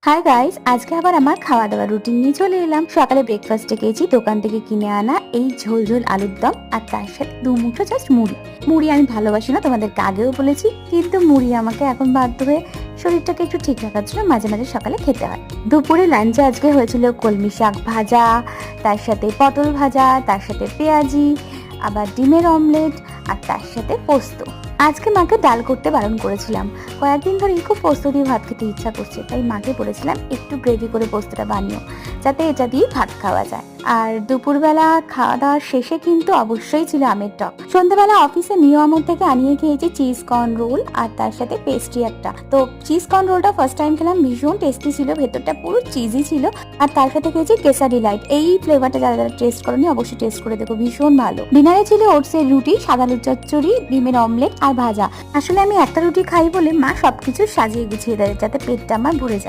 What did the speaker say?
Hi guys, আজকে আবার আমার খাওয়া দাওয়ার রুটিন নিয়ে চলে এলাম। সকালে ব্রেকফাস্টে খেয়েছি দোকান থেকে কিনে আনা এই ঝোল ঝোল আলুর দম, আর তার সাথে দু মুঠো জাস্ট মুড়ি। মুড়ি আমি ভালোবাসি না, তোমাদেরকে আগেও বলেছি, কিন্তু মুড়ি আমাকে এখন বাধ্য হয়ে শরীরটাকে একটু ঠিক রাখার জন্য মাঝে মাঝে সকালে খেতে হয়। দুপুরে লাঞ্চে আজকে হয়েছিল কলমি শাক ভাজা, তার সাথে পটল ভাজা, তার সাথে পেঁয়াজি, আবার ডিমের অমলেট, আর তার সাথে পোস্ত। আজকে মাকে ডাল করতে বারণ করেছিলাম, কয়েকদিন ধরেই খুব পোস্ত দিয়ে ভাত খেতে ইচ্ছা করছে, তাই মাকে বলেছিলাম একটু গ্রেভি করে পোস্তটা বানিও, যাতে এটা দিয়ে ভাত খাওয়া যায়। আর দুপুরবেলা খাওয়া দাওয়ার শেষে কিন্তু অবশ্যই ছিল আমের টক। সন্ধ্যাবেলা অফিসে নিউ আমর থেকে আনিয়ে খেয়েছি চিজ কর্ন রোল, আর তার সাথে পেস্ট্রি একটা। তো চিজ কর্ন রোলটা ফার্স্ট টাইম খেলাম, ভীষণ টেস্টি ছিল, ভেতরটা পুরো চিজি ছিল। আর তার সাথে খেয়েছি কেসার ডিলাইট। এই ফ্লেভারটা যারা যারা টেস্ট করনি অবশ্যই টেস্ট করে দেখো, ভীষণ ভালো। ডিনারে ছিল ওটসের রুটি, সাদা আলুর চচ্চড়ি, ডিমের অমলেট আর ভাজা। আসলে আমি একটা রুটি খাই বলে মা সবকিছু সাজিয়ে গুছিয়ে দেয় যাতে পেটটা আমার ভরে যায়।